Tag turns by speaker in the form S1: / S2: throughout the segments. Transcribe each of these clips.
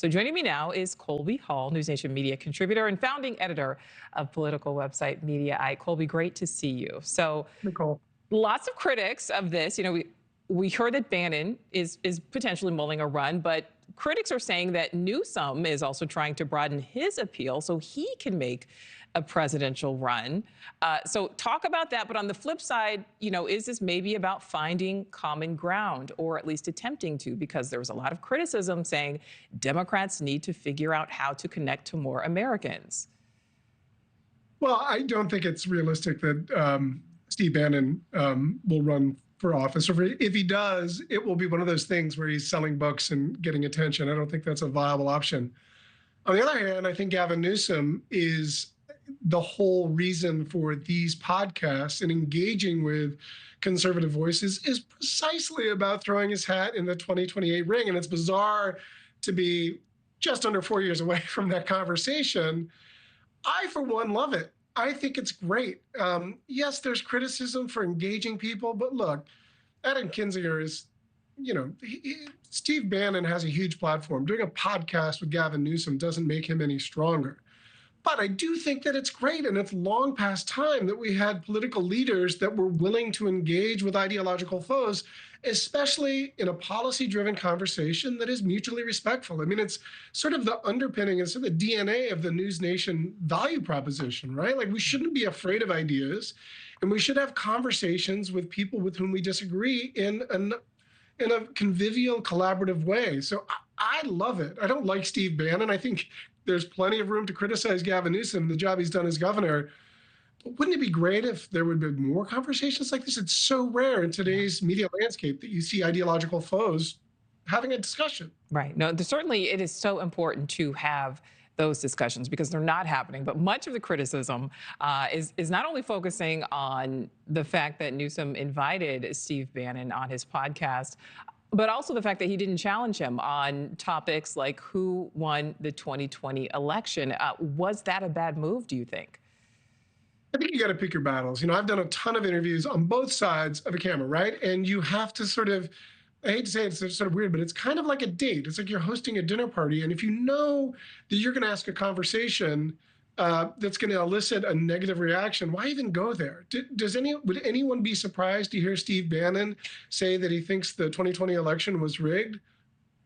S1: So joining me now is Colby Hall, NewsNation media contributor and founding editor of political website Mediaite. Colby, great to see you. So
S2: Nichole.
S1: Lots of critics of this. We heard that Bannon is potentially mulling a run, but critics are saying that Newsom is also trying to broaden his appeal so he can make a presidential run. So talk about that. But on the flip side, is this maybe about finding common ground, or at least attempting to? Because there was a lot of criticism saying Democrats need to figure out how to connect to more Americans.
S2: Well, I don't think it's realistic that Steve Bannon will run for office. Or if he does, it will be one of those things where he's selling books and getting attention. I don't think that's a viable option. On the other hand, I think Gavin Newsom is the whole reason for these podcasts and engaging with conservative voices is precisely about throwing his hat in the 2028 ring. And it's bizarre to be just under 4 years away from that conversation. I, for one, love it. I think it's great. Yes, there's criticism for engaging people, but look, Adam Kinzinger is, Steve Bannon has a huge platform. Doing a podcast with Gavin Newsom doesn't make him any stronger. But I do think that it's great, and it's long past time that we had political leaders that were willing to engage with ideological foes, especially in a policy-driven conversation that is mutually respectful. I mean, it's sort of the underpinning, it's sort of the DNA of the NewsNation value proposition, right? Like, we shouldn't be afraid of ideas, and we should have conversations with people with whom we disagree in a convivial, collaborative way. So I love it. I don't like Steve Bannon. I think there's plenty of room to criticize Gavin Newsom, the job he's done as governor. But wouldn't it be great if there would be more conversations like this? It's so rare in today's media landscape that you see ideological foes having a discussion.
S1: Right. No, certainly it is so important to have those discussions because they're not happening. But much of the criticism is not only focusing on the fact that Newsom invited Steve Bannon on his podcast, but also the fact that he didn't challenge him on topics like who won the 2020 election. Was that a bad move, do you think?
S2: I think you got to pick your battles. I've done a ton of interviews on both sides of a camera, right? And you have to sort of, I hate to say it, it's sort of weird, but it's kind of like a date. It's like you're hosting a dinner party. And if you know that you're going to ask a conversation that's going to elicit a negative reaction, why even go there? Would anyone be surprised to hear Steve Bannon say that he thinks the 2020 election was rigged?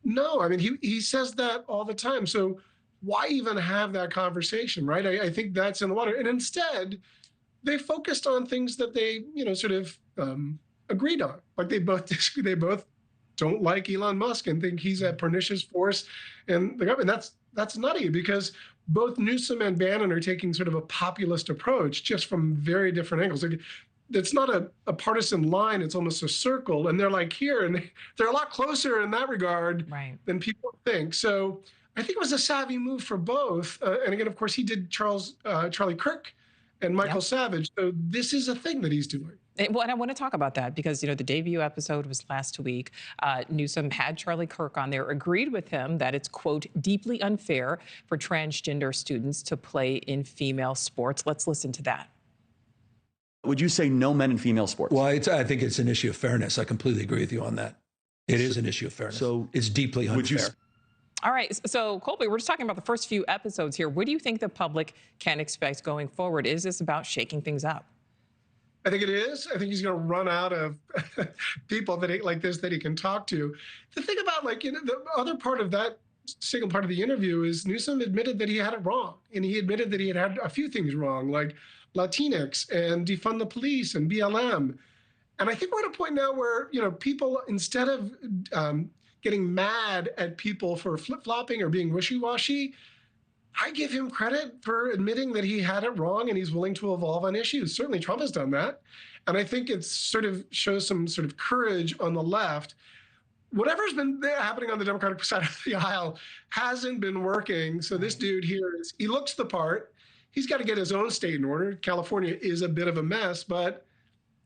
S2: No, I mean, he says that all the time. So why even have that conversation, right? I think that's in the water. And instead, they focused on things that they, sort of agreed on. Like they both don't like Elon Musk and think he's a pernicious force in the government. That's nutty because both Newsom and Bannon are taking sort of a populist approach just from very different angles. Like, it's not a partisan line, it's almost a circle. And they're like here, and they're a lot closer in that regard than people think. So I think it was a savvy move for both. And again, of course, he did Charlie Kirk and Michael Savage. So this is a thing that he's doing.
S1: Well, and I want to talk about that because, the debut episode was last week. Newsom had Charlie Kirk on there, agreed with him that it's, quote, deeply unfair for transgender students to play in female sports. Let's listen to that.
S3: Would you say no men in female sports?
S4: Well, I think it's an issue of fairness. I completely agree with you on that. It is an issue of fairness. So it's deeply unfair.
S1: All right. So, Colby, we're just talking about the first few episodes here. What do you think the public can expect going forward? Is this about shaking things up?
S2: I think it is. I think he's going to run out of people that he can talk to. The thing about the other part of that single part of the interview is Newsom admitted that he had it wrong. And he admitted that he had a few things wrong, like Latinx and defund the police and BLM. And I think we're at a point now where, people, instead of getting mad at people for flip-flopping or being wishy-washy, I give him credit for admitting that he had it wrong and he's willing to evolve on issues. Certainly Trump has done that. And I think it sort of shows some sort of courage on the left. Whatever's been happening on the Democratic side of the aisle hasn't been working. So this dude here, he looks the part. He's got to get his own state in order. California is a bit of a mess, but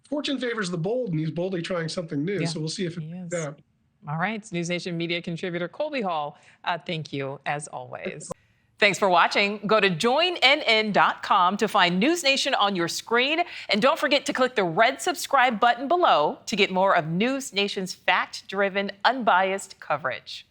S2: fortune favors the bold, and he's boldly trying something new. So we'll see if it works out.
S1: All right. It's NewsNation media contributor Colby Hall. Thank you, as always. Thanks for watching. Go to joinnn.com to find NewsNation on your screen. And don't forget to click the red subscribe button below to get more of NewsNation's fact-driven, unbiased coverage.